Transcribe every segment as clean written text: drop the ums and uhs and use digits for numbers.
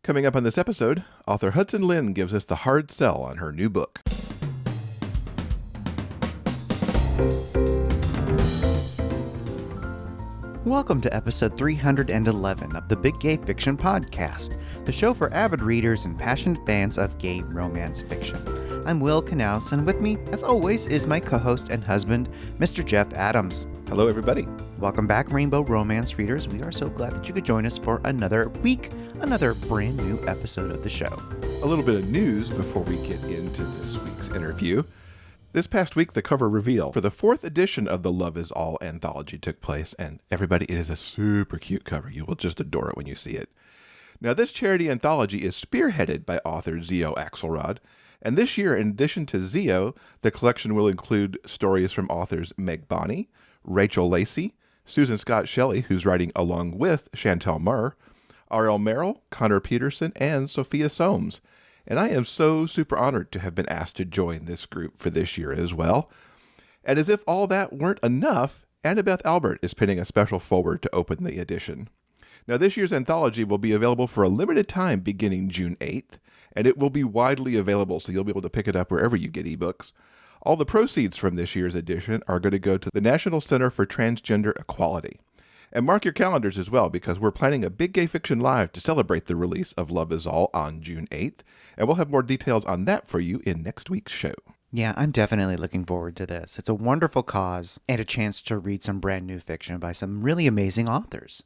Coming up on this episode, author Hudson Lin gives us the hard sell on her new book. Welcome to episode 311 of the Big Gay Fiction Podcast, the show for avid readers and passionate fans of gay romance fiction. I'm Will Knaus, and with me, as always, is my co-host and husband, Mr. Jeff Adams. Hello, everybody. Welcome back, Rainbow Romance readers. We are so glad that you could join us for another week, another brand new episode of the show. A little bit of news before we get into this week's interview. This past week, the cover reveal for the 4th edition of the Love Is All anthology took place, and everybody, it is a super cute cover. You will just adore it when you see it. Now, this charity anthology is spearheaded by author Zio Axelrod, and this year, in addition to Zio, the collection will include stories from authors Meg Bonney, Rachel Lacey, Susan Scott Shelley, who's writing along with Chantel Murr, R.L. Merrill, Connor Peterson, and Sophia Soames. And I am so super honored to have been asked to join this group for this year as well. And as if all that weren't enough, Annabeth Albert is pinning a special forward to open the edition. Now, this year's anthology will be available for a limited time beginning June 8th, and it will be widely available, so you'll be able to pick it up wherever you get ebooks. All the proceeds from this year's edition are going to go to the National Center for Transgender Equality. And mark your calendars as well, because we're planning a Big Gay Fiction Live to celebrate the release of Love Is All on June 8th, and we'll have more details on that for you in next week's show. Yeah, I'm definitely looking forward to this. It's a wonderful cause and a chance to read some brand new fiction by some really amazing authors.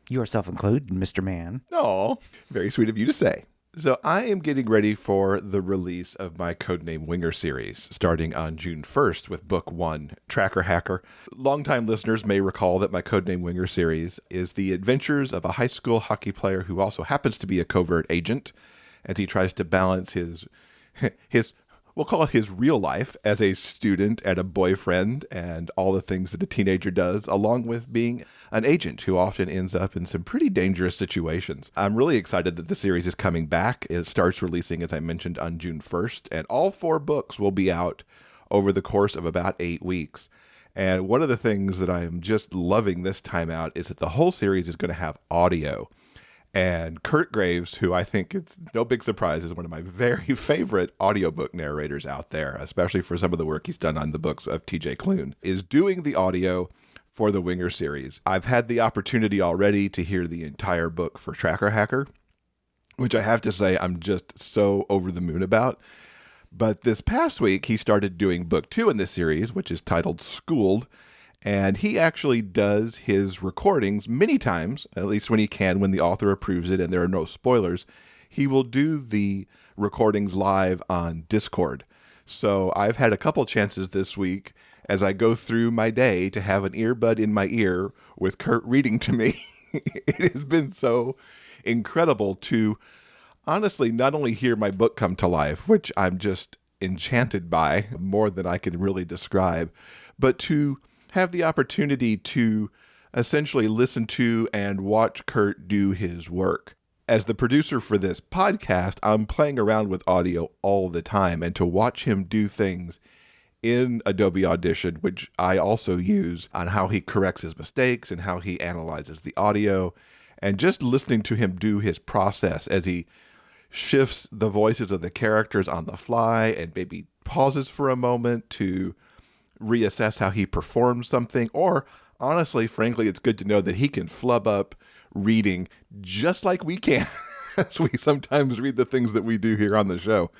Yourself included, Mr. Man. Oh, very sweet of you to say. So I am getting ready for the release of my Codename Winger series, starting on June 1st with book 1, Tracker Hacker. Longtime listeners may recall that my Codename Winger series is the adventures of a high school hockey player who also happens to be a covert agent, as he tries to balance his we'll call it his real life as a student and a boyfriend and all the things that a teenager does, along with being an agent who often ends up in some pretty dangerous situations. I'm really excited that the series is coming back. It starts releasing, as I mentioned, on June 1st, and all 4 books will be out over the course of about 8 weeks. And one of the things that I am just loving this time out is that the whole series is going to have audio. And Kirt Graves, who I think it's no big surprise is one of my very favorite audiobook narrators out there, especially for some of the work he's done on the books of TJ Klune, is doing the audio for the Winger series. I've had the opportunity already to hear the entire book for Tracker Hacker, which I have to say I'm just so over the moon about. But this past week, he started doing book 2 in this series, which is titled Schooled. And he actually does his recordings many times, at least when he can, when the author approves it and there are no spoilers. He will do the recordings live on Discord. So I've had a couple chances this week as I go through my day to have an earbud in my ear with Kirt reading to me. It has been so incredible to honestly not only hear my book come to life, which I'm just enchanted by more than I can really describe, but to have the opportunity to essentially listen to and watch Kirt do his work. As the producer for this podcast, I'm playing around with audio all the time, and to watch him do things in Adobe Audition, which I also use, on how he corrects his mistakes and how he analyzes the audio, and just listening to him do his process as he shifts the voices of the characters on the fly and maybe pauses for a moment to reassess how he performs something, or honestly, frankly, it's good to know that he can flub up reading just like we can as we sometimes read the things that we do here on the show.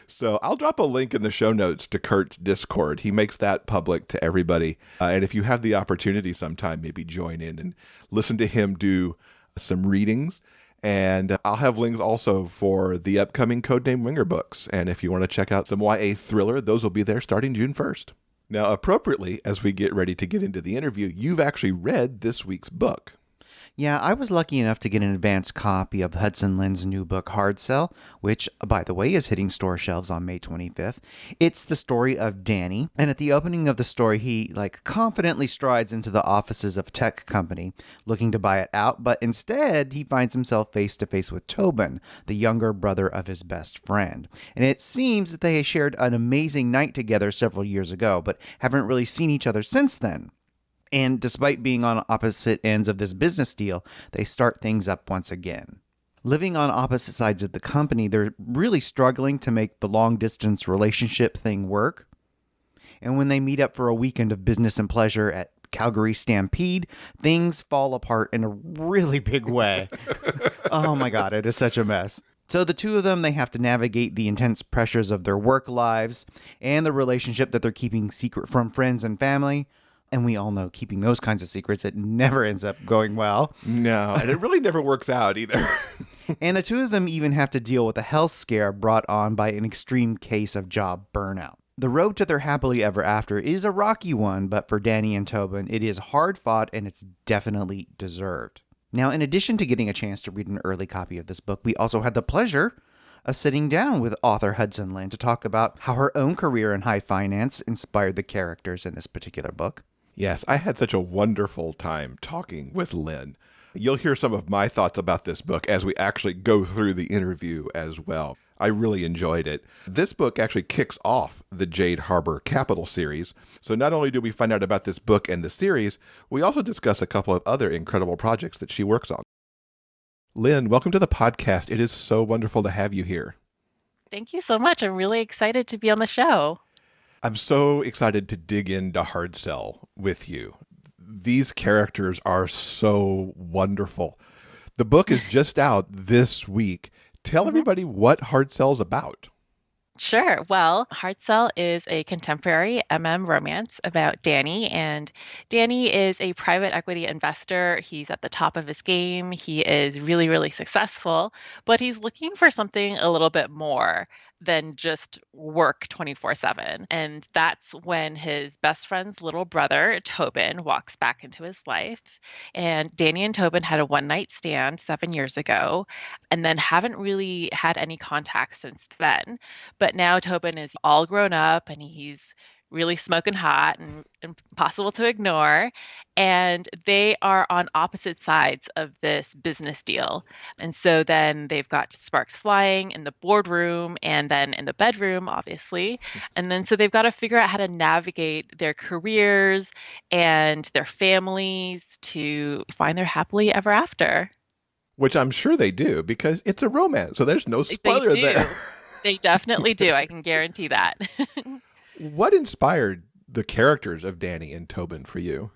So I'll drop a link in the show notes to Kirt's Discord. He makes that public to everybody. And if you have the opportunity sometime, maybe join in and listen to him do some readings. And I'll have links also for the upcoming Codename Winger books. And if you want to check out some YA thriller, those will be there starting June 1st. Now, appropriately, as we get ready to get into the interview, you've actually read this week's book. Yeah, I was lucky enough to get an advance copy of Hudson Lin's new book, Hard Sell, which, by the way, is hitting store shelves on May 25th. It's the story of Danny, and at the opening of the story, he, confidently strides into the offices of a tech company, looking to buy it out, but instead, he finds himself face-to-face with Tobin, the younger brother of his best friend. And it seems that they shared an amazing night together several years ago, but haven't really seen each other since then. And despite being on opposite ends of this business deal, they start things up once again. Living on opposite sides of the company, they're really struggling to make the long-distance relationship thing work. And when they meet up for a weekend of business and pleasure at Calgary Stampede, things fall apart in a really big way. Oh my God, it is such a mess. So the two of them, they have to navigate the intense pressures of their work lives and the relationship that they're keeping secret from friends and family. And we all know keeping those kinds of secrets, it never ends up going well. No, and it really never works out either. And the two of them even have to deal with a health scare brought on by an extreme case of job burnout. The road to their happily ever after is a rocky one, but for Danny and Tobin, it is hard fought and it's definitely deserved. Now, in addition to getting a chance to read an early copy of this book, we also had the pleasure of sitting down with author Hudson Lin to talk about how her own career in high finance inspired the characters in this particular book. Yes, I had such a wonderful time talking with Lynn. You'll hear some of my thoughts about this book as we actually go through the interview as well. I really enjoyed it. This book actually kicks off the Jade Harbor Capital series. So not only do we find out about this book and the series, we also discuss a couple of other incredible projects that she works on. Lynn, welcome to the podcast. It is so wonderful to have you here. Thank you so much. I'm really excited to be on the show. I'm so excited to dig into Hard Sell with you. These characters are so wonderful. The book is just out this week. Tell everybody what Hard Sell's about. Sure. Well, Hard Sell is a contemporary romance about Danny, and Danny is a private equity investor. He's at the top of his game. He is really, really successful, but he's looking for something a little bit more than just work 24/7. And that's when his best friend's little brother, Tobin, walks back into his life. And Danny and Tobin had a one-night stand 7 years ago and then haven't really had any contact since then. But now Tobin is all grown up and he's really smoking hot and impossible to ignore. And they are on opposite sides of this business deal. And so then they've got sparks flying in the boardroom and then in the bedroom, obviously. And then so they've got to figure out how to navigate their careers and their families to find their happily ever after. Which I'm sure they do because it's a romance. So there's no spoiler there. They definitely do. I can guarantee that. What inspired the characters of Danny and Tobin for you?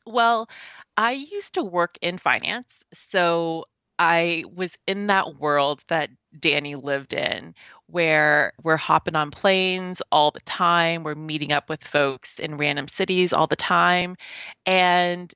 Well, I used to work in finance, so I was in that world that Danny lived in, where we're hopping on planes all the time, we're meeting up with folks in random cities all the time, and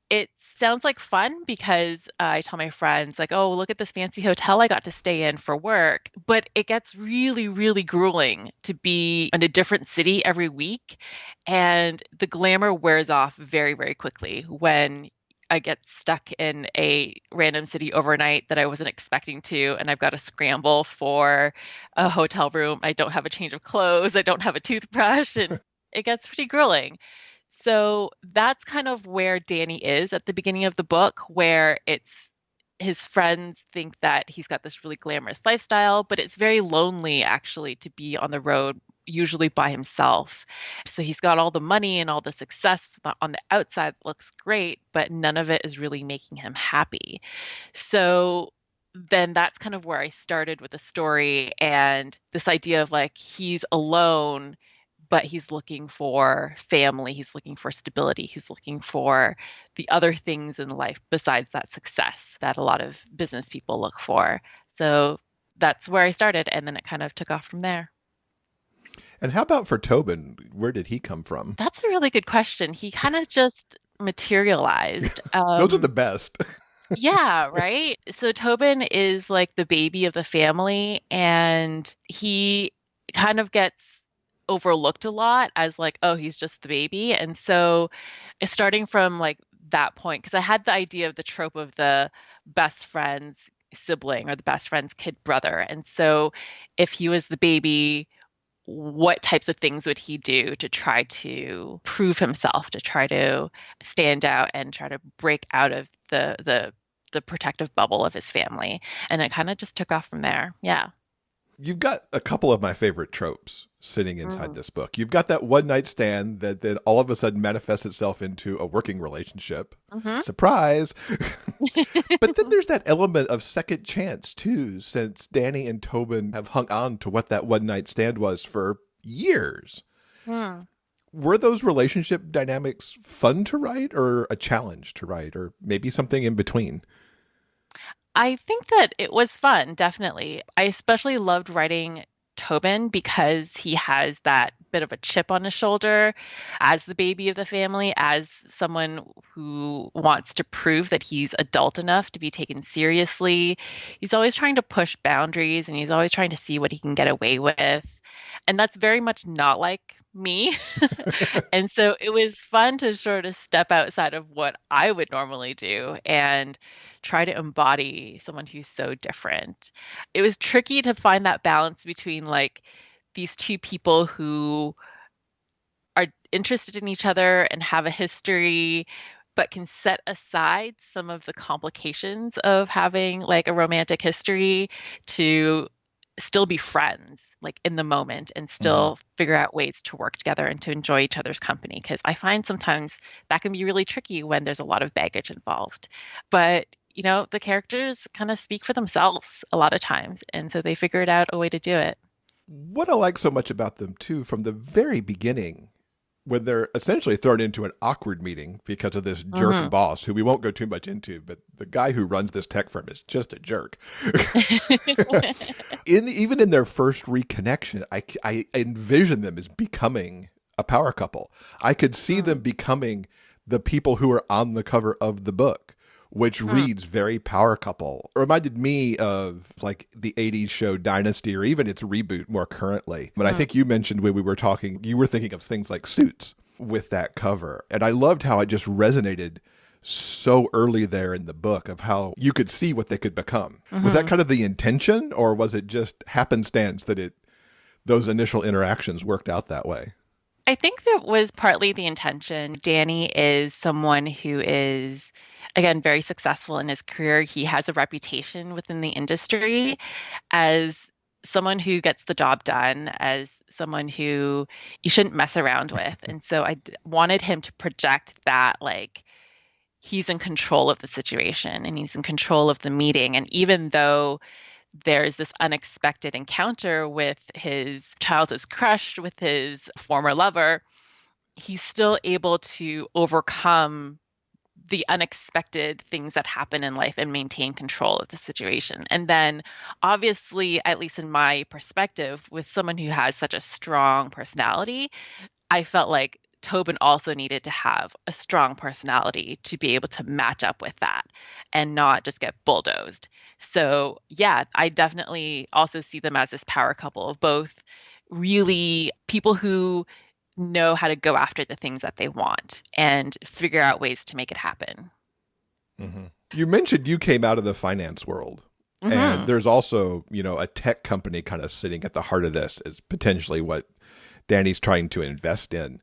it sounds like fun because I tell my friends, like, oh, look at this fancy hotel I got to stay in for work. But it gets really, really grueling to be in a different city every week. And the glamour wears off very, very quickly when I get stuck in a random city overnight that I wasn't expecting to. And I've got to scramble for a hotel room. I don't have a change of clothes. I don't have a toothbrush. And it gets pretty grueling. So that's kind of where Danny is at the beginning of the book, where it's his friends think that he's got this really glamorous lifestyle, but it's very lonely actually to be on the road, usually by himself. So he's got all the money and all the success on the outside looks great, but none of it is really making him happy. So then that's kind of where I started with the story and this idea of like he's alone, but he's looking for family, he's looking for stability, he's looking for the other things in life besides that success that a lot of business people look for. So that's where I started, and then it kind of took off from there. And how about for Tobin? Where did he come from? That's a really good question. He kind of just materialized. Those are the best. Yeah, right? So Tobin is like the baby of the family, and he kind of gets overlooked a lot as like, oh, he's just the baby. And so starting from like that point, because I had the idea of the trope of the best friend's sibling or the best friend's kid brother. And so if he was the baby, what types of things would he do to try to prove himself, to try to stand out and try to break out of the protective bubble of his family? And it kind of just took off from there. Yeah. You've got a couple of my favorite tropes sitting inside this book. You've got that one night stand that then all of a sudden manifests itself into a working relationship. Mm-hmm. Surprise. But then there's that element of second chance too, since Danny and Tobin have hung on to what that one night stand was for years. Were those relationship dynamics fun to write or a challenge to write, or maybe something in between? I think that it was fun, definitely. I especially loved writing Tobin because he has that bit of a chip on his shoulder as the baby of the family, as someone who wants to prove that he's adult enough to be taken seriously. He's always trying to push boundaries and he's always trying to see what he can get away with. And that's very much not like me. And so it was fun to sort of step outside of what I would normally do and try to embody someone who's so different. It was tricky to find that balance between like these two people who are interested in each other and have a history, but can set aside some of the complications of having like a romantic history to still be friends like in the moment and still figure out ways to work together and to enjoy each other's company, because I find sometimes that can be really tricky when there's a lot of baggage involved. But you know, the characters kind of speak for themselves a lot of times, and so they figured out a way to do it. What I like so much about them too, from the very beginning, when they're essentially thrown into an awkward meeting because of this jerk boss, who we won't go too much into, but the guy who runs this tech firm is just a jerk. Even in their first reconnection, I envision them as becoming a power couple. I could see them becoming the people who are on the cover of the book, which reads very power couple. It reminded me of like the 80s show Dynasty, or even its reboot more currently. But I think you mentioned when we were talking, you were thinking of things like Suits with that cover. And I loved how it just resonated so early there in the book of how you could see what they could become. Was that kind of the intention, or was it just happenstance that those initial interactions worked out that way? I think that was partly the intention. Danny is someone who is, again, very successful in his career. He has a reputation within the industry as someone who gets the job done, as someone who you shouldn't mess around with. And so I wanted him to project that, like, he's in control of the situation and he's in control of the meeting. And even though there's this unexpected encounter with his childhood crush, with his former lover, he's still able to overcome the unexpected things that happen in life and maintain control of the situation. And then obviously, at least in my perspective, with someone who has such a strong personality, I felt like Tobin also needed to have a strong personality to be able to match up with that and not just get bulldozed. So yeah, I definitely also see them as this power couple of both really people who know how to go after the things that they want and figure out ways to make it happen. You mentioned you came out of the finance world. And there's also, a tech company kind of sitting at the heart of this as potentially what Danny's trying to invest in.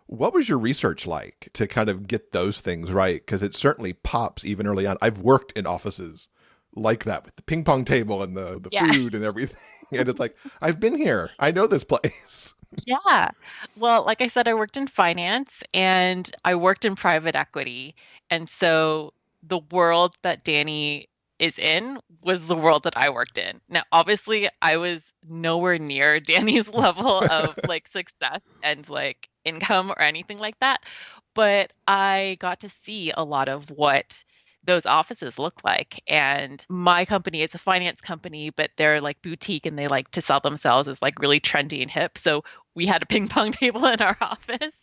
What was your research like to kind of get those things right? Because it certainly pops even early on. I've worked in offices like that with the ping pong table and the food and everything. And it's like, I've been here. I know this place. Yeah. Well, like I said, I worked in finance and I worked in private equity. And so the world that Danny is in was the world that I worked in. Now, obviously, I was nowhere near Danny's level of like success and like income or anything like that. But I got to see a lot of what those offices look like. And my company is a finance company, but they're like boutique and they like to sell themselves as like really trendy and hip. So we had a ping pong table in our office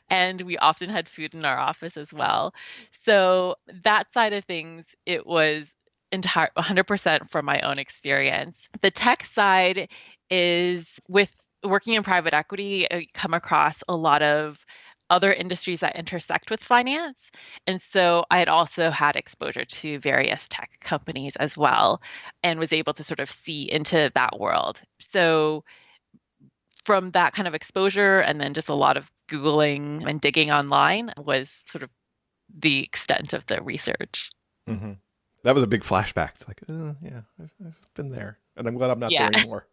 and we often had food in our office as well. So that side of things, it was 100% from my own experience. The tech side is with working in private equity, I come across a lot of other industries that intersect with finance. And so I had also had exposure to various tech companies as well and was able to sort of see into that world. So from that kind of exposure and then just a lot of Googling and digging online was sort of the extent of the research. That was a big flashback. It's like, yeah, I've been there. And I'm glad I'm not there anymore.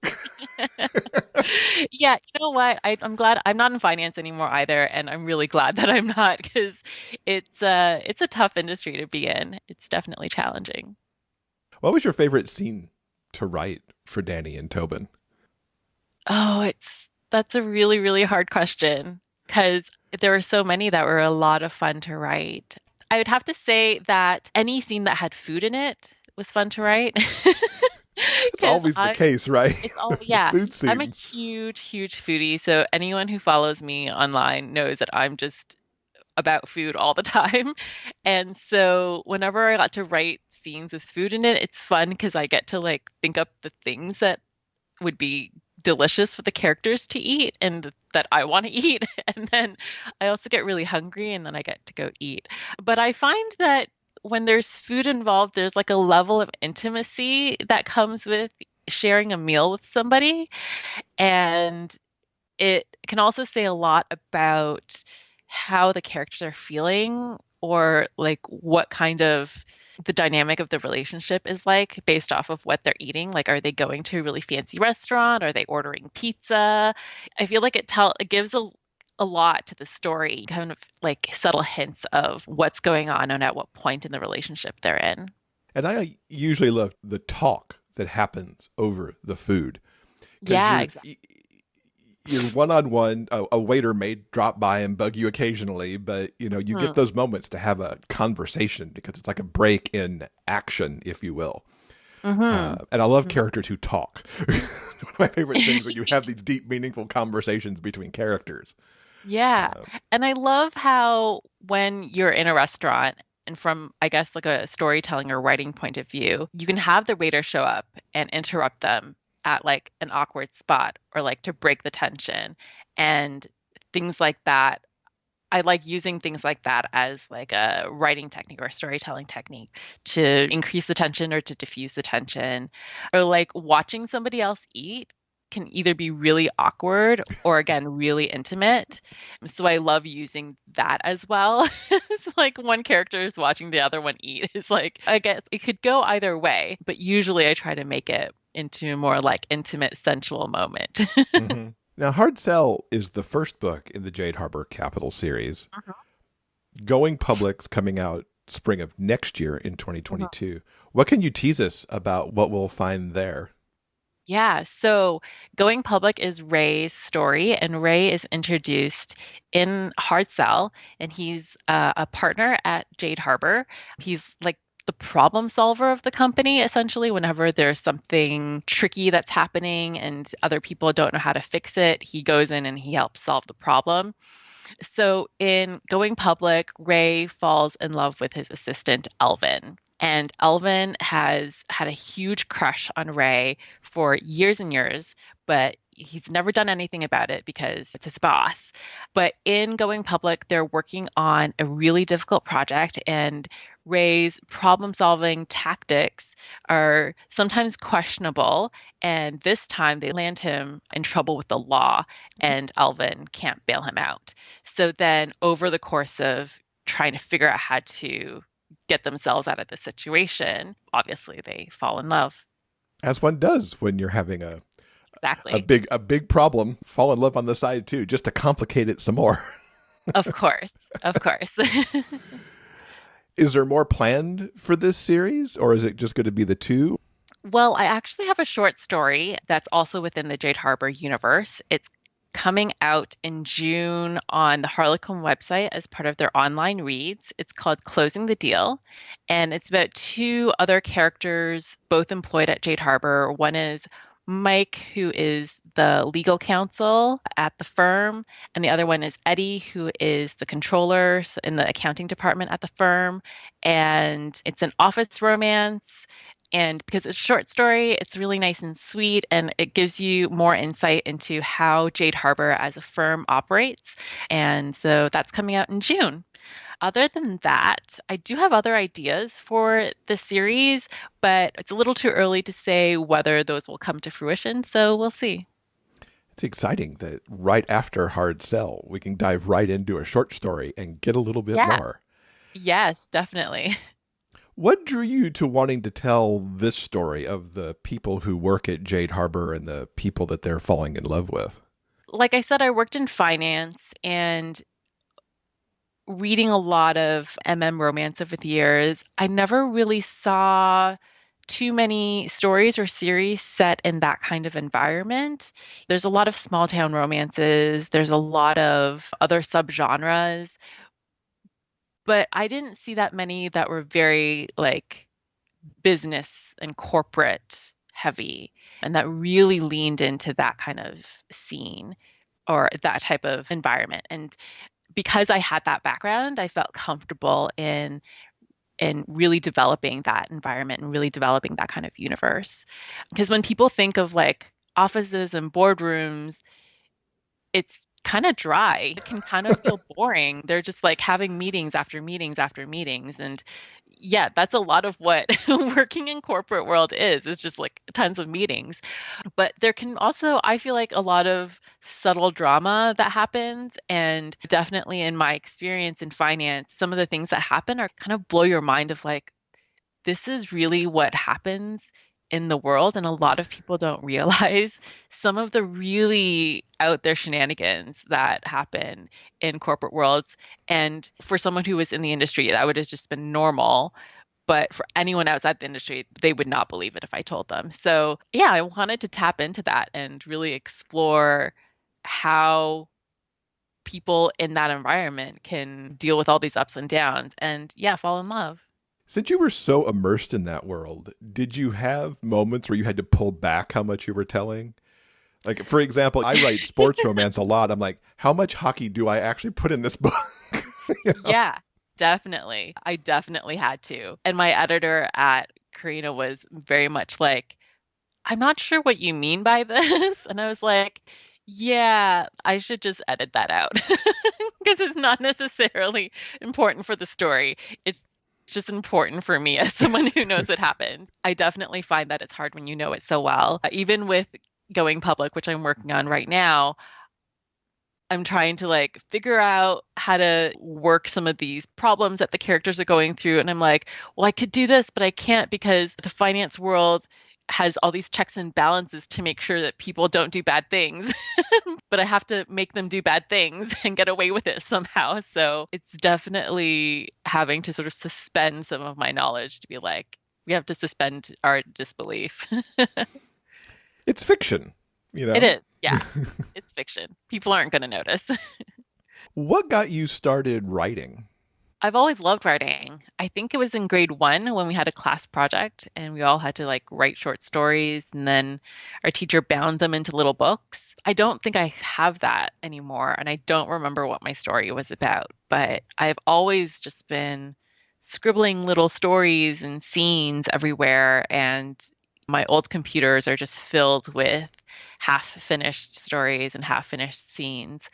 Yeah, you know what? I'm glad I'm not in finance anymore either, and I'm really glad that I'm not because it's a tough industry to be in. It's definitely challenging. What was your favorite scene to write for Danny and Tobin? Oh, it's that's a really, really hard question because there were so many that were a lot of fun to write. I would have to say that any scene that had food in it was fun to write. It's Because always the case, right? it's all, The yeah, food I'm a scenes. huge, huge foodie. So anyone who follows me online knows that I'm just about food all the time. And so whenever I got to write scenes with food in it, it's fun because I get to like think up the things that would be delicious for the characters to eat and that I want to eat. And then I also get really hungry and then I get to go eat. But I find that when there's food involved, there's like a level of intimacy that comes with sharing a meal with somebody. And it can also say a lot about how the characters are feeling or like what kind of the dynamic of the relationship is like based off of what they're eating. Like, are they going to a really fancy restaurant? Are they ordering pizza? I feel like it gives a lot to the story, kind of like subtle hints of what's going on and at what point in the relationship they're in. And I usually love the talk that happens over the food because Yeah, exactly. you're one on one. A waiter may drop by and bug you occasionally, but you get those moments to have a conversation because it's like a break in action, if you will. Mm-hmm. And I love characters who talk. One of my favorite things when you have these deep, meaningful conversations between characters. Yeah. Uh, And I love how when you're in a restaurant and from, I guess, like a storytelling or writing point of view, you can have the waiter show up and interrupt them at like an awkward spot or like to break the tension and things like that. I like using things like that as like a writing technique or a storytelling technique to increase the tension or to diffuse the tension. Or like watching somebody else eat can either be really awkward or again really intimate. So I love using that as well. It's like one character is watching the other one eat. It's like I guess it could go either way, but usually I try to make it into a more like intimate, sensual moment. hmm Now, Hard Sell is the first book in the Jade Harbor Capital series. Going Public's coming out spring of next year in 2022. What can you tease us about what we'll find there? Yeah, so Going Public is Ray's story, and Ray is introduced in Hard Sell, and he's a partner at Jade Harbor. He's like the problem solver of the company, essentially. Whenever there's something tricky that's happening and other people don't know how to fix it, he goes in and he helps solve the problem. So in Going Public, Ray falls in love with his assistant, Elvin. And Elvin has had a huge crush on Ray for years and years, but he's never done anything about it because it's his boss. But in Going Public, they're working on a really difficult project, and Ray's problem solving tactics are sometimes questionable. And this time they land him in trouble with the law, and Elvin can't bail him out. So then, over the course of trying to figure out how to get themselves out of the situation, obviously they fall in love. As one does when you're having a Exactly. big problem, fall in love on the side too, just to complicate it some more. Of course. Of course. Is there more planned for this series, or is it just going to be the two? Well, I actually have a short story that's also within the Jade Harbor universe. It's coming out in June on the Harlequin website as part of their online reads. It's called Closing the Deal, and it's about two other characters, both employed at Jade Harbor. One is Mike, who is the legal counsel at the firm, and the other one is Eddie, who is the controller in the accounting department at the firm. And it's an office romance. And because it's a short story, it's really nice and sweet, and it gives you more insight into how Jade Harbor as a firm operates. And so that's coming out in June. Other than that, I do have other ideas for the series, but it's a little too early to say whether those will come to fruition. So we'll see. It's exciting that right after Hard Sell, we can dive right into a short story and get a little bit Yeah. more. Yes, definitely. What drew you to wanting to tell this story of the people who work at Jade Harbor and the people that they're falling in love with? Like I said, I worked in finance, and reading a lot of romance over the years, I never really saw too many stories or series set in that kind of environment. There's a lot of small town romances, there's a lot of other subgenres, but I didn't see that many that were very like business and corporate heavy and that really leaned into that kind of scene or that type of environment. And because I had that background, I felt comfortable in really developing that environment and really developing that kind of universe. Because when people think of like offices and boardrooms, it's kind of dry. It can kind of feel boring. They're just like having meetings after meetings after meetings. And yeah, that's a lot of what working in corporate world is. It's just like tons of meetings. But there can also, I feel like, a lot of subtle drama that happens. And definitely in my experience in finance, some of the things that happen are kind of blow your mind of like, this is really what happens in the world. And a lot of people don't realize some of the really out there shenanigans that happen in corporate worlds. And for someone who was in the industry, that would have just been normal. But for anyone outside the industry, they would not believe it if I told them. So, yeah, I wanted to tap into that and really explore how people in that environment can deal with all these ups and downs and, yeah, fall in love. Since you were so immersed in that world, did you have moments where you had to pull back how much you were telling? Like, for example, I write sports romance a lot. I'm like, how much hockey do I actually put in this book? You know? Yeah, definitely. I definitely had to. And my editor at Karina was very much like, I'm not sure what you mean by this. And I was like, yeah, I should just edit that out because it's not necessarily important for the story. It's just important for me as someone who knows what happened. I definitely find that it's hard when you know it so well. Even with going public, which I'm working on right now, I'm trying to like figure out how to work some of these problems that the characters are going through. And I'm like, well, I could do this, but I can't because the finance world has all these checks and balances to make sure that people don't do bad things. But I have to make them do bad things and get away with it somehow. So it's definitely having to sort of suspend some of my knowledge to be like, we have to suspend our disbelief. It's fiction, you know? It is. Yeah, it's fiction. People aren't going to notice. What got you started writing? I've always loved writing. I think it was in grade one when we had a class project and we all had to like write short stories and then our teacher bound them into little books. I don't think I have that anymore and I don't remember what my story was about, but I've always just been scribbling little stories and scenes everywhere, and my old computers are just filled with half finished stories and half finished scenes.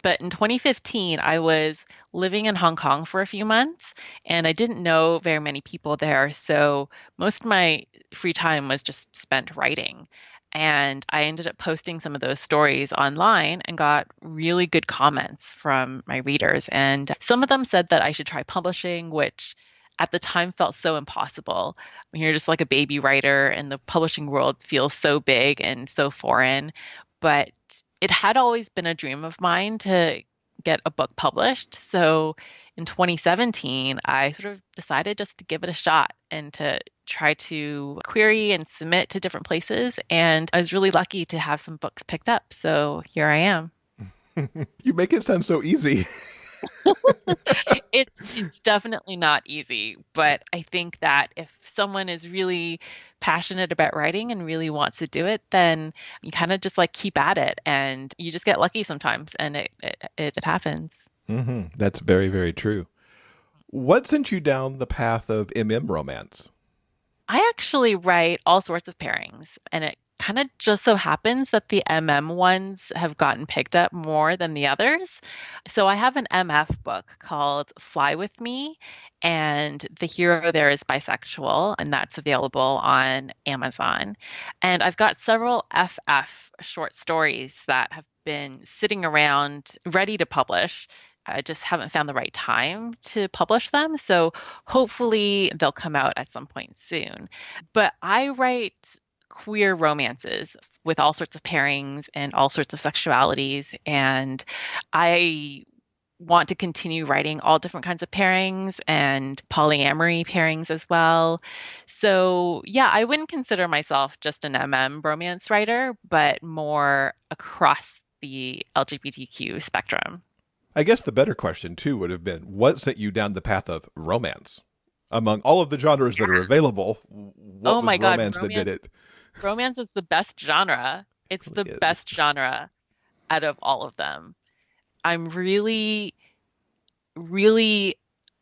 But in 2015, I was living in Hong Kong for a few months and I didn't know very many people there. So most of my free time was just spent writing. And I ended up posting some of those stories online and got really good comments from my readers. And some of them said that I should try publishing, which at the time felt so impossible. When you're just like a baby writer and the publishing world feels so big and so foreign. But it had always been a dream of mine to get a book published. So in 2017, I sort of decided just to give it a shot and to try to query and submit to different places. And I was really lucky to have some books picked up. So here I am. You make it sound so easy. It's definitely not easy, but I think that if someone is really passionate about writing and really wants to do it, then you kind of just like keep at it and you just get lucky sometimes and it happens. Mm-hmm. That's very, very true. What sent you down the path of romance? I actually write all sorts of pairings, and it kind of just so happens that the ones have gotten picked up more than the others. So I have an book called Fly With Me, and the hero there is bisexual, and that's available on Amazon. And I've got several short stories that have been sitting around ready to publish I just haven't found the right time to publish them. So hopefully they'll come out at some point soon. But I write queer romances with all sorts of pairings and all sorts of sexualities. And I want to continue writing all different kinds of pairings and polyamory pairings as well. So, yeah, I wouldn't consider myself just an romance writer, but more across the LGBTQ spectrum. I guess the better question, too, would have been what sent you down the path of romance? Among all of the genres that are available, what Oh was my God, romance that did it? romance is the best genre. It's It the really is. best genre out of all of them. I'm really, really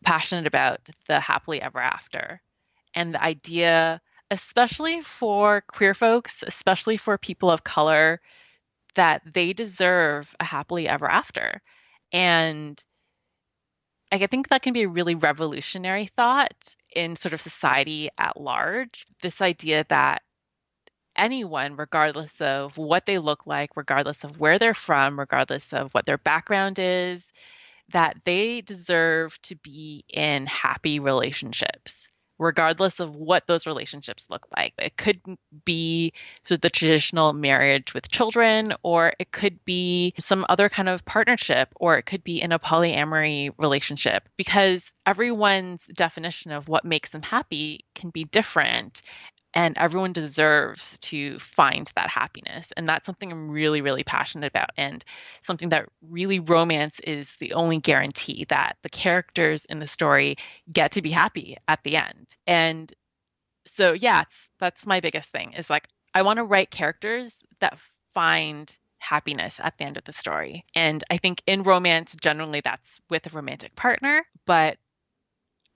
passionate about the happily ever after and the idea, especially for queer folks, especially for people of color, that they deserve a happily ever after. And I think that can be a really revolutionary thought in sort of society at large. This idea that anyone, regardless of what they look like, regardless of where they're from, regardless of what their background is, that they deserve to be in happy relationships, regardless of what those relationships look like. It could be sort of the traditional marriage with children, or it could be some other kind of partnership, or it could be in a polyamory relationship, because everyone's definition of what makes them happy can be different and everyone deserves to find that happiness. And that's something I'm really, really passionate about, and something that really romance is the only guarantee that the characters in the story get to be happy at the end. And so, yeah, that's my biggest thing is like, I want to write characters that find happiness at the end of the story. And I think in romance, generally that's with a romantic partner, but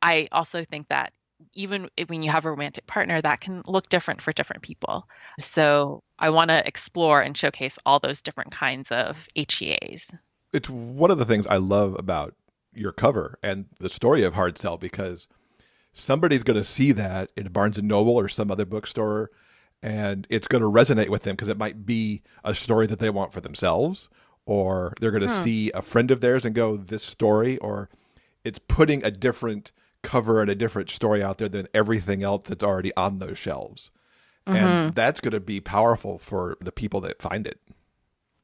I also think that even when you have a romantic partner, that can look different for different people. So I want to explore and showcase all those different kinds of HEAs. It's one of the things I love about your cover and the story of Hard Sell, because somebody's going to see that in a Barnes and Noble or some other bookstore, and it's going to resonate with them because it might be a story that they want for themselves, or they're going to see a friend of theirs and go, this story, or it's putting a different cover and a different story out there than everything else that's already on those shelves. And that's going to be powerful for the people that find it.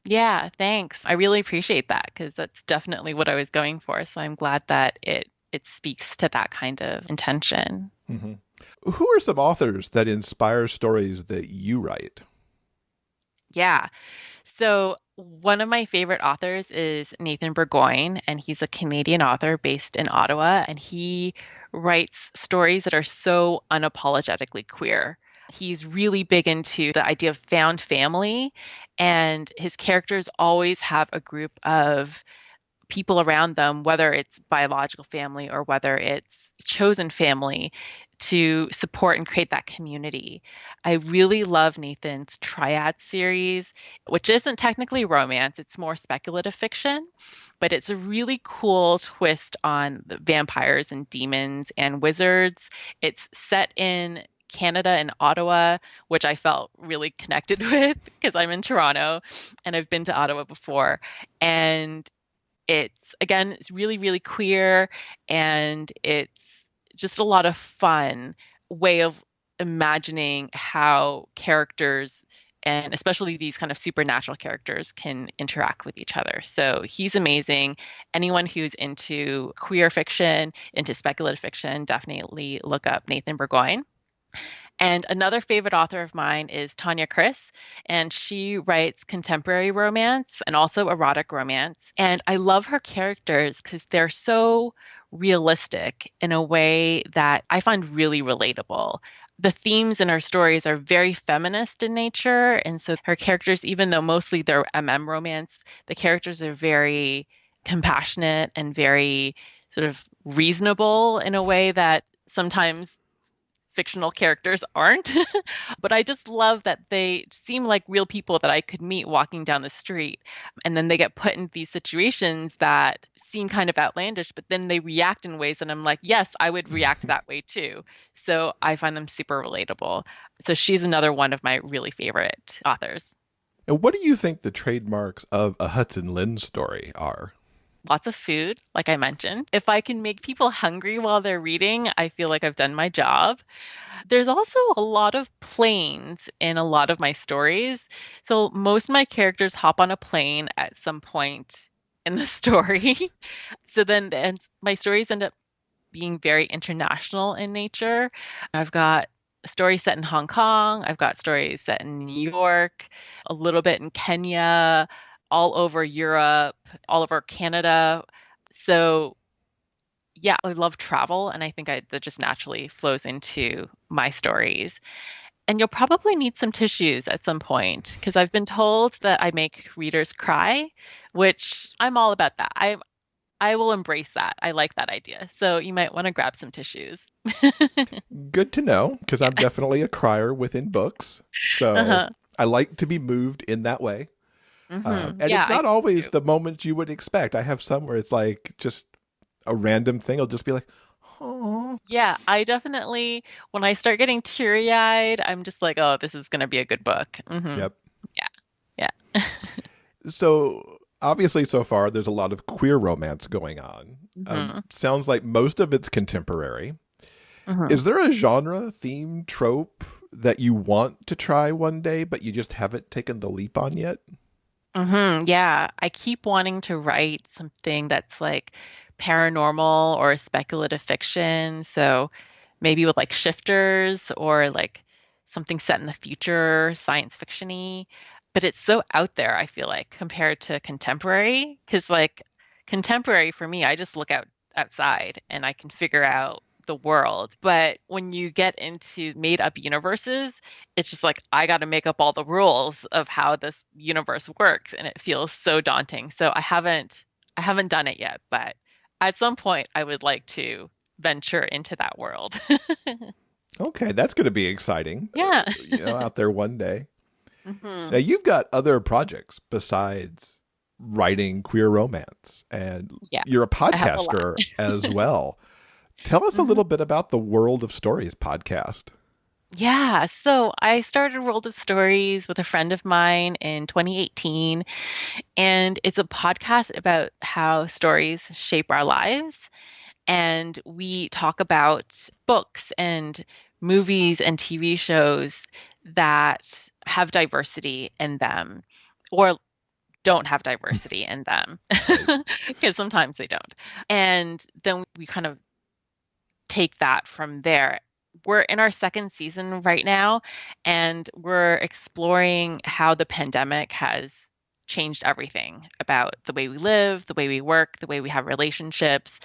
Yeah, thanks. I really appreciate that because that's definitely what I was going for. So I'm glad that it speaks to that kind of intention. Mm-hmm. Who are some authors that inspire stories that you write? Yeah. So one of my favorite authors is Nathan Burgoyne, and he's a Canadian author based in Ottawa, and he writes stories that are so unapologetically queer. He's really big into the idea of found family, and his characters always have a group of people around them, whether it's biological family or whether it's chosen family, to support and create that community. I really love Nathan's Triad series, which isn't technically romance, it's more speculative fiction, but it's a really cool twist on the vampires and demons and wizards. It's set in Canada and Ottawa, which I felt really connected with because I'm in Toronto and I've been to Ottawa before. And it's really, really queer, and it's just a lot of fun way of imagining how characters, and especially these kind of supernatural characters, can interact with each other. So he's amazing. Anyone who's into queer fiction, into speculative fiction, definitely look up Nathan Burgoyne. And another favorite author of mine is Tanya Chris, and she writes contemporary romance and also erotic romance. And I love her characters because they're so realistic in a way that I find really relatable. The themes in her stories are very feminist in nature, and so her characters, even though mostly they're romance, the characters are very compassionate and very sort of reasonable in a way that sometimes fictional characters aren't. But I just love that they seem like real people that I could meet walking down the street. And then they get put in these situations that seem kind of outlandish, but then they react in ways that I'm like, yes, I would react that way too. So I find them super relatable. So she's another one of my really favorite authors. And what do you think the trademarks of a Hudson Lynn story are? lots of food, like I mentioned. If I can make people hungry while they're reading, I feel like I've done my job. There's also a lot of planes in a lot of my stories. So most of my characters hop on a plane at some point in the story. So then my stories end up being very international in nature. I've got stories set in Hong Kong, I've got stories set in New York, a little bit in Kenya, all over Europe, all over Canada. So yeah, I love travel, and I think that just naturally flows into my stories. And you'll probably need some tissues at some point because I've been told that I make readers cry, which I'm all about that. I will embrace that. I like that idea. So you might want to grab some tissues. Good to know, because I'm definitely a crier within books. So Uh-huh. I like to be moved in that way. And Yeah, it's I not do always too. the moment you would expect. I have some where it's like just a random thing. I'll just be like, oh, Yeah, I definitely, when I start getting teary-eyed, I'm just like, oh, this is going to be a good book. yep. Yeah, yeah. So obviously, so far, there's a lot of queer romance going on. hmm Sounds like most of it's contemporary. hmm Is there a genre, theme, trope that you want to try one day, but you just haven't taken the leap on yet? Yeah, I keep wanting to write something that's like paranormal or speculative fiction. So maybe with like shifters or like something set in the future, science fiction-y. But it's so out there, I feel like, compared to contemporary. Because like contemporary for me, I just look outside and I can figure out the world. But when you get into made up universes, it's just like I got to make up all the rules of how this universe works, and it feels so daunting. So I haven't done it yet, but at some point I would like to venture into that world. Okay, that's going to be exciting. Yeah. Out there one day. Now hmm you've got other projects besides writing queer romance, and Yeah, you're a I have a lot. podcaster as well. Tell us a hmm little bit about the World of Stories podcast. Yeah, so I started World of Stories with a friend of mine in 2018, and it's a podcast about how stories shape our lives. And we talk about books and movies and TV shows that have diversity in them or don't have diversity in them Right. because sometimes they don't. And then we kind of take that from there. We're in our second season right now, and we're exploring how the pandemic has changed everything about the way we live, the way we work, the way we have relationships,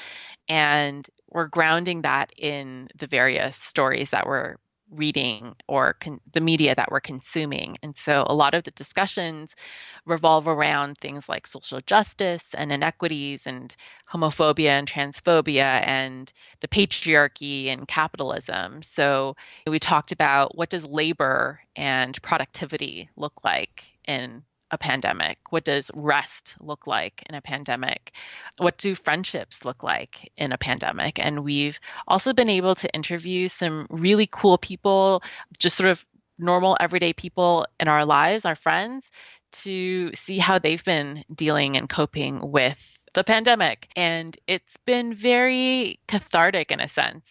and we're grounding that in the various stories that we're reading or the media that we're consuming. And so a lot of the discussions revolve around things like social justice and inequities and homophobia and transphobia and the patriarchy and capitalism. So we talked about what does labor and productivity look like in a pandemic? What does rest look like in a pandemic? What do friendships look like in a pandemic? And we've also been able to interview some really cool people, just sort of normal everyday people in our lives, our friends, to see how they've been dealing and coping with the pandemic. And it's been very cathartic in a sense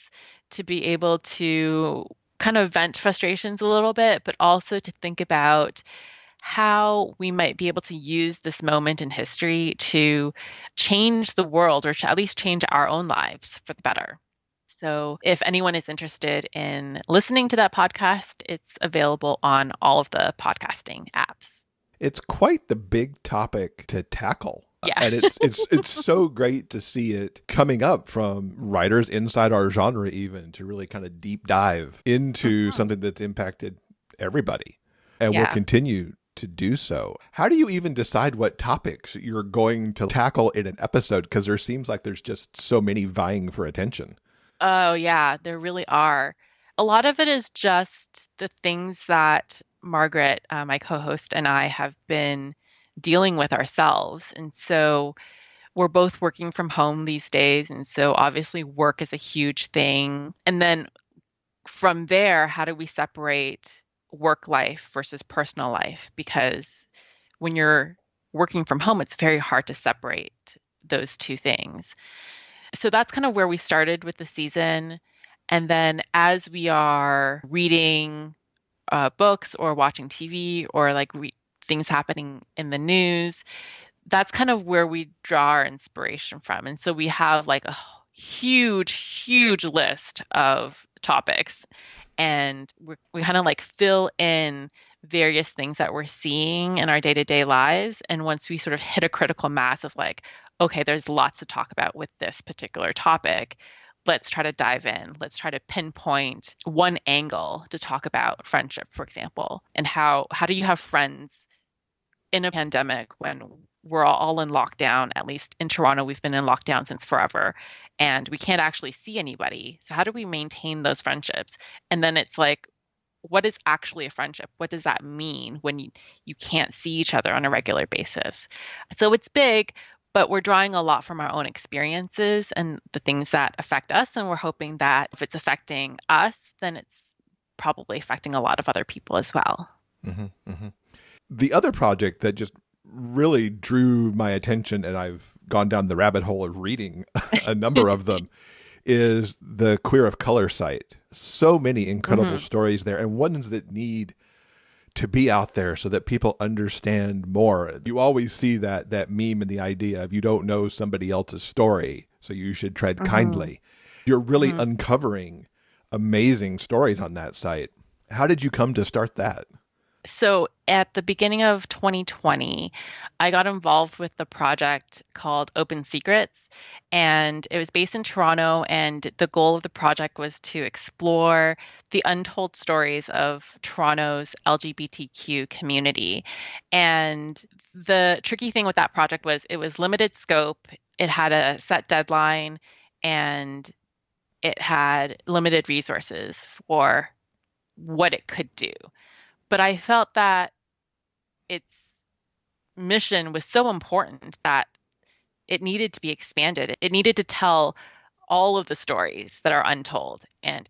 to be able to kind of vent frustrations a little bit, but also to think about how we might be able to use this moment in history to change the world or to at least change our own lives for the better. So, if anyone is interested in listening to that podcast, it's available on all of the podcasting apps. It's quite the big topic to tackle. Yeah. And it's so great to see it coming up from writers inside our genre even to really kind of deep dive into Mhm. something that's impacted everybody and will Yeah. continue to do so. How do you even decide what topics you're going to tackle in an episode? Because there seems like there's just so many vying for attention. Oh, yeah, there really are. A lot of it is just the things that Margaret, my co-host, and I have been dealing with ourselves. And so we're both working from home these days. And so obviously work is a huge thing. And then from there, how do we separate work life versus personal life? Because when you're working from home, it's very hard to separate those two things. So that's kind of where we started with the season. And then as we are reading books or watching TV or like things happening in the news, that's kind of where we draw our inspiration from. And so we have like a huge list of topics, and we kind of like fill in various things that we're seeing in our day-to-day lives. And once we sort of hit a critical mass of like, okay, there's lots to talk about with this particular topic, let's try to dive in. Let's try to pinpoint one angle to talk about friendship, for example, and how do you have friends in a pandemic when we're all in lockdown. At least in Toronto, we've been in lockdown since forever, and we can't actually see anybody. So how do we maintain those friendships? And then it's like, what is actually a friendship? What does that mean when you can't see each other on a regular basis? So it's big, but we're drawing a lot from our own experiences and the things that affect us. And we're hoping that if it's affecting us, then it's probably affecting a lot of other people as well. Mm-hmm, mm-hmm. The other project that just really drew my attention, and I've gone down the rabbit hole of reading a number of them, is the Queer of Color site. So many incredible stories there, and ones that need to be out there so that people understand more. You always see that meme and the idea of you don't know somebody else's story, so you should tread kindly. You're really uncovering amazing stories on that site. How did you come to start that? So at the beginning of 2020, I got involved with the project called Open Secrets, and it was based in Toronto, and the goal of the project was to explore the untold stories of Toronto's LGBTQ community. And the tricky thing with that project was it was limited scope, it had a set deadline, and it had limited resources for what it could do. But I felt that its mission was so important that it needed to be expanded. It needed to tell all of the stories that are untold. And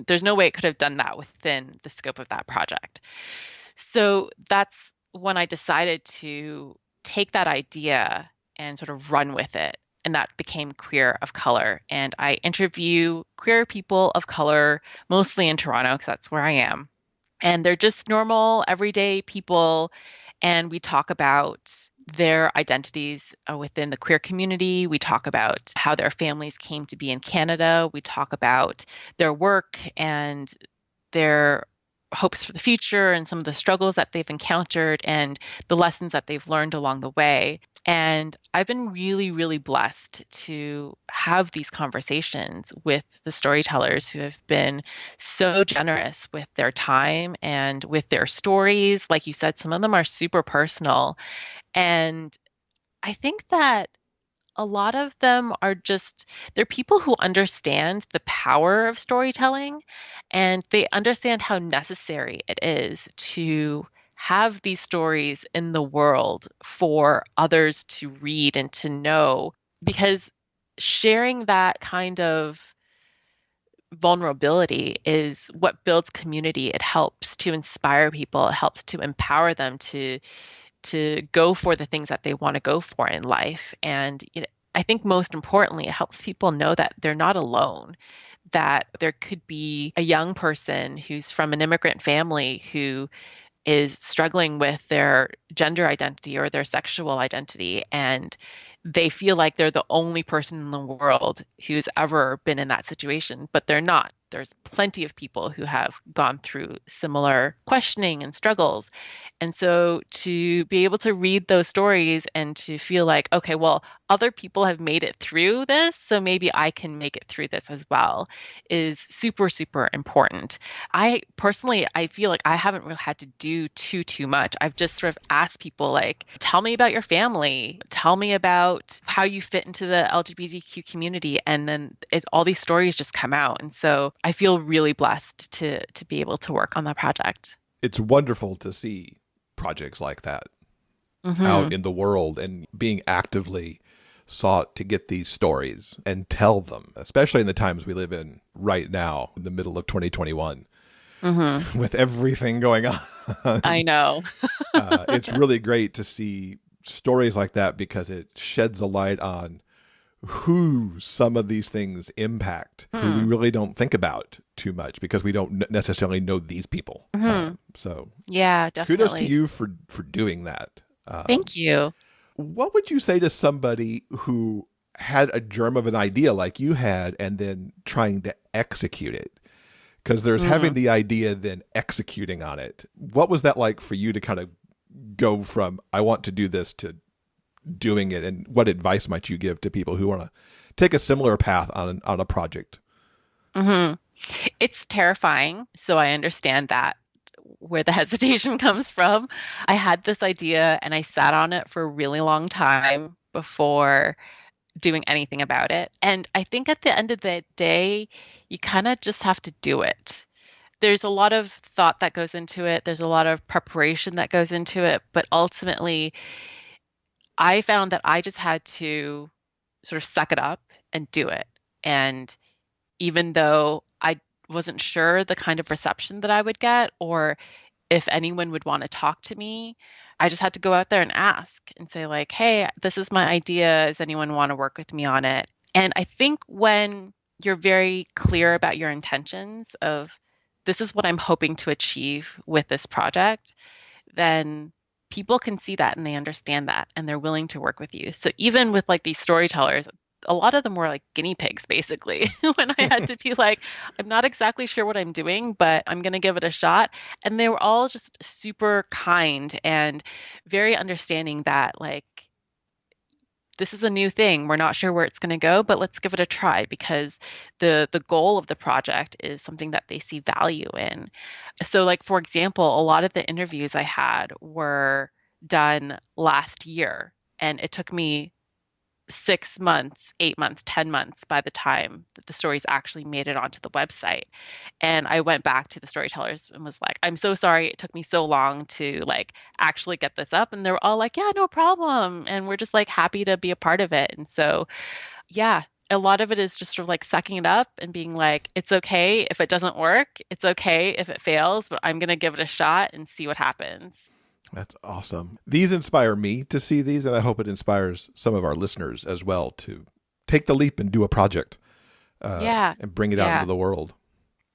there's no way it could have done that within the scope of that project. So that's when I decided to take that idea and sort of run with it. And that became Queer of Color. And I interview queer people of color, mostly in Toronto, because that's where I am. And they're just normal, everyday people. And we talk about their identities within the queer community. We talk about how their families came to be in Canada. We talk about their work and their hopes for the future and some of the struggles that they've encountered and the lessons that they've learned along the way. And I've been really blessed to have these conversations with the storytellers who have been so generous with their time and with their stories. Like you said, some of them are super personal. And I think that a lot of them are they're people who understand the power of storytelling, and they understand how necessary it is to have these stories in the world for others to read and to know, because sharing that kind of vulnerability is what builds community. It helps to inspire people. It helps to empower them to go for the things that they want to go for in life. And I think most importantly, it helps people know that they're not alone, that there could be a young person who's from an immigrant family who is struggling with their gender identity or their sexual identity, and they feel like they're the only person in the world who's ever been in that situation, but they're not. There's plenty of people who have gone through similar questioning and struggles. And so to be able to read those stories and to feel like, okay, well, other people have made it through this, so maybe I can make it through this as well, is super important. I feel like I haven't really had to do too much. I've just sort of asked people like, tell me about your family, tell me about how you fit into the LGBTQ community, and then all these stories just come out. And so I feel really blessed to be able to work on the project. It's wonderful to see projects like that out in the world and being actively sought to get these stories and tell them, especially in the times we live in right now, in the middle of 2021, with everything going on. I know. It's really great to see stories like that because it sheds a light on who some of these things impact, who we really don't think about too much because we don't necessarily know these people. So yeah, definitely. kudos to you for doing that. Thank you. What would you say to somebody who had a germ of an idea like you had and then trying to execute it? Because there's having the idea, then executing on it. What was that like for you to kind of go from, I want to do this, to doing it? And what advice might you give to people who want to take a similar path on a project? It's terrifying. So I understand that, where the hesitation comes from. I had this idea and I sat on it for a really long time before doing anything about it. And I think at the end of the day, you kind of just have to do it. There's a lot of thought that goes into it. There's a lot of preparation that goes into it. But ultimately, I found that I just had to sort of suck it up and do it. And even though I wasn't sure the kind of reception that I would get or if anyone would want to talk to me, I just had to go out there and ask and say like, hey, this is my idea. Does anyone want to work with me on it? And I think when you're very clear about your intentions of this is what I'm hoping to achieve with this project, then people can see that and they understand that and they're willing to work with you. So even with like these storytellers, a lot of them were like guinea pigs, basically, when I had to be like, I'm not exactly sure what I'm doing, but I'm going to give it a shot. And they were all just super kind and very understanding that, like, this is a new thing. We're not sure where it's going to go, but let's give it a try because the goal of the project is something that they see value in. So, like, for example, a lot of the interviews I had were done last year, and it took me 6 months, 8 months, 10 months by the time that the stories actually made it onto the website. And I went back to the storytellers and was like, I'm so sorry it took me so long to like actually get this up. And they were all like, yeah, no problem. And we're just like happy to be a part of it. And so, yeah, a lot of it is just sort of like sucking it up and being like, it's okay if it doesn't work. It's okay if it fails, but I'm going to give it a shot and see what happens. That's awesome. These inspire me to see these, and I hope it inspires some of our listeners as well to take the leap and do a project and bring it out into the world.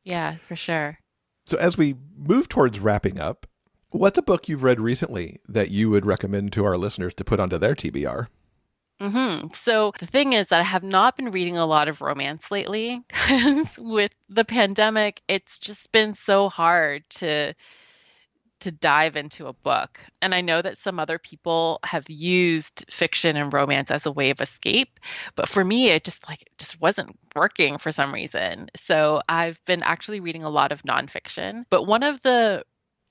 Yeah, for sure. So as we move towards wrapping up, what's a book you've read recently that you would recommend to our listeners to put onto their TBR? So the thing is that I have not been reading a lot of romance lately. With the pandemic, it's just been so hard to dive into a book. And I know that some other people have used fiction and romance as a way of escape, but for me it just wasn't working for some reason. So I've been actually reading a lot of nonfiction. But one of the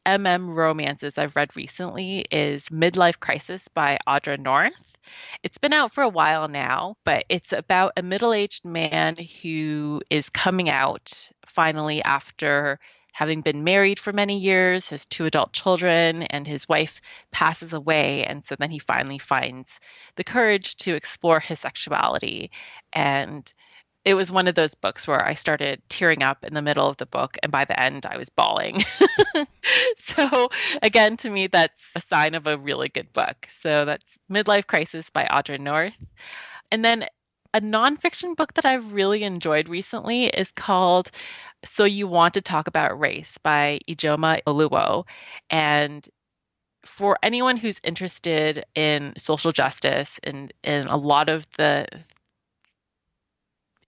romances I've read recently is Midlife Crisis by Audra North. It's been out for a while now, but it's about a middle-aged man who is coming out finally after having been married for many years, his 2 adult children, and his wife passes away. And so then he finally finds the courage to explore his sexuality. And it was one of those books where I started tearing up in the middle of the book, and by the end I was bawling. So again, to me, that's a sign of a really good book. So that's Midlife Crisis by Audra North. And then a nonfiction book that I've really enjoyed recently is called So You Want to Talk About Race by Ijoma Oluwo. And for anyone who's interested in social justice and in a lot of the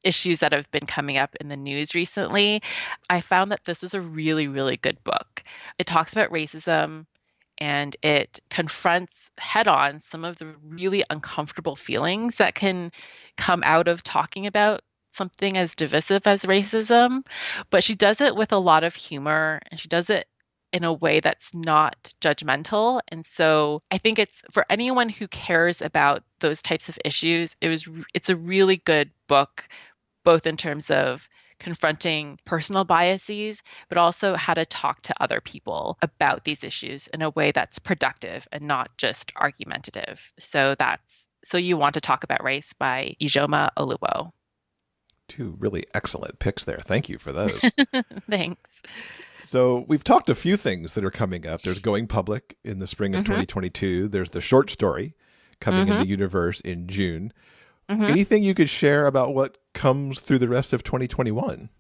issues that have been coming up in the news recently, I found that this was a really, really good book. It talks about racism and it confronts head on some of the really uncomfortable feelings that can come out of talking about something as divisive as racism. But she does it with a lot of humor, and she does it in a way that's not judgmental. And so I think it's for anyone who cares about those types of issues, it's a really good book, both in terms of confronting personal biases, but also how to talk to other people about these issues in a way that's productive and not just argumentative. So that's So You Want to Talk About Race by Ijoma Oluwo. 2 really excellent picks there. Thank you for those. Thanks. So we've talked a few things that are coming up. There's Going Public in the spring of 2022. There's the short story coming in the universe in June. Anything you could share about what comes through the rest of 2021?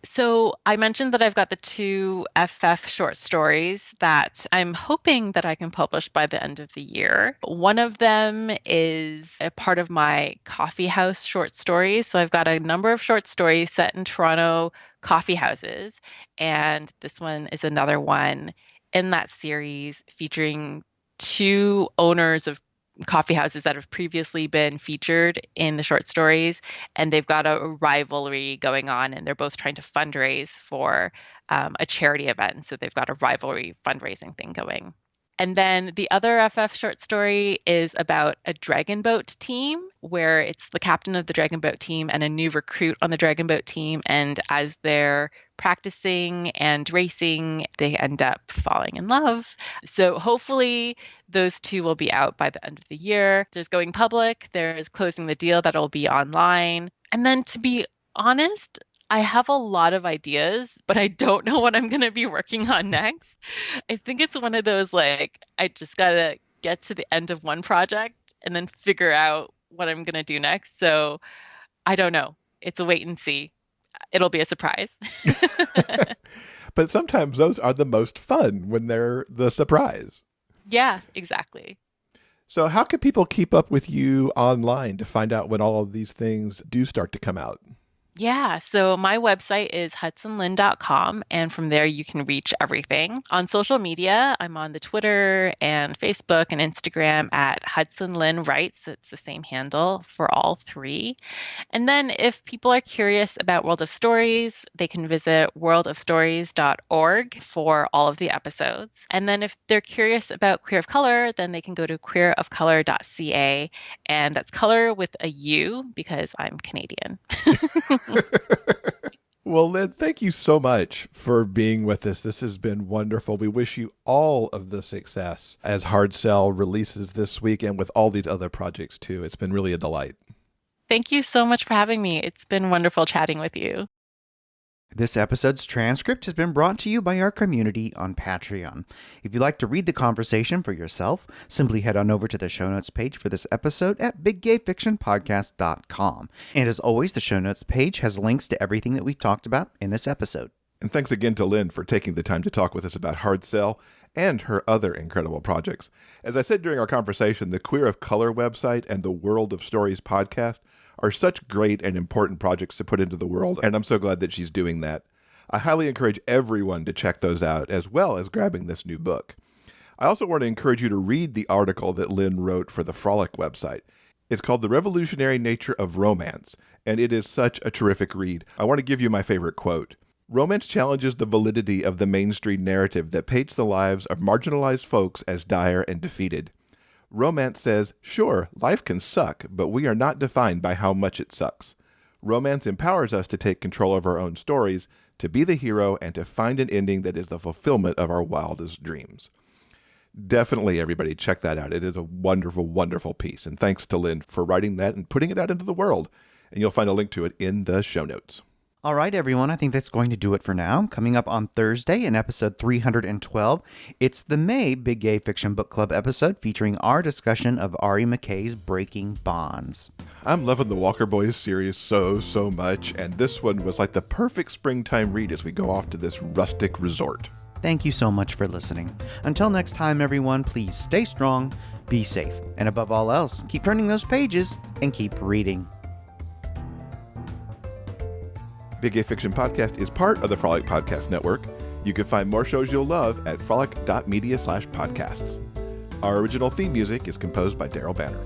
So I mentioned that I've got the 2 FF short stories that I'm hoping that I can publish by the end of the year. One of them is a part of my coffee house short stories. So I've got a number of short stories set in Toronto coffee houses, and this one is another one in that series featuring 2 owners of coffee houses that have previously been featured in the short stories, and they've got a rivalry going on, and they're both trying to fundraise for a charity event. So they've got a rivalry fundraising thing going. And then the other FF short story is about a dragon boat team, where it's the captain of the dragon boat team and a new recruit on the dragon boat team. And as they're practicing and racing, they end up falling in love. So hopefully those 2 will be out by the end of the year. There's going public, there's closing the deal that'll be online. And then, to be honest, I have a lot of ideas, but I don't know what I'm going to be working on next. I think it's one of those, like, I just got to get to the end of one project and then figure out what I'm going to do next. So I don't know. It's a wait and see. It'll be a surprise. But sometimes those are the most fun when they're the surprise. Yeah, exactly. So how can people keep up with you online to find out when all of these things do start to come out? Yeah, so my website is hudsonlynn.com, and from there you can reach everything. On social media, I'm on the Twitter and Facebook and Instagram at Hudson Lynn Writes. It's the same handle for all 3. And then if people are curious about World of Stories, they can visit worldofstories.org for all of the episodes. And then if they're curious about Queer of Color, then they can go to queerofcolor.ca, and that's color with a U because I'm Canadian. Well, Lynn, thank you so much for being with us. This has been wonderful. We wish you all of the success as Hard Sell releases this week and with all these other projects too. It's been really a delight. Thank you so much for having me. It's been wonderful chatting with you. This episode's transcript has been brought to you by our community on Patreon. If you'd like to read the conversation for yourself, simply head on over to the show notes page for this episode at biggayfictionpodcast.com. And as always, the show notes page has links to everything that we've talked about in this episode. And thanks again to Lynn for taking the time to talk with us about Hard Sell and her other incredible projects. As I said during our conversation, the Queer of Color website and the World of Stories podcast are such great and important projects to put into the world, and I'm so glad that she's doing that. I highly encourage everyone to check those out, as well as grabbing this new book. I also want to encourage you to read the article that Lynn wrote for the Frolic website. It's called The Revolutionary Nature of Romance, and it is such a terrific read. I want to give you my favorite quote. Romance challenges the validity of the mainstream narrative that paints the lives of marginalized folks as dire and defeated. Romance says, sure, life can suck, but we are not defined by how much it sucks. Romance empowers us to take control of our own stories, to be the hero, and to find an ending that is the fulfillment of our wildest dreams. Definitely, everybody, check that out. It is a wonderful, wonderful piece. And thanks to Lynn for writing that and putting it out into the world. And you'll find a link to it in the show notes. All right, everyone, I think that's going to do it for now. Coming up on Thursday in episode 312, it's the May Big Gay Fiction Book Club episode featuring our discussion of Ari McKay's Breaking Bonds. I'm loving the Walker Boys series so much, and this one was like the perfect springtime read as we go off to this rustic resort. Thank you so much for listening. Until next time, everyone, please stay strong, be safe, and above all else, keep turning those pages and keep reading. Big Gay Fiction Podcast is part of the Frolic Podcast Network. You can find more shows you'll love at frolic.media/podcasts. Our original theme music is composed by Daryl Banner.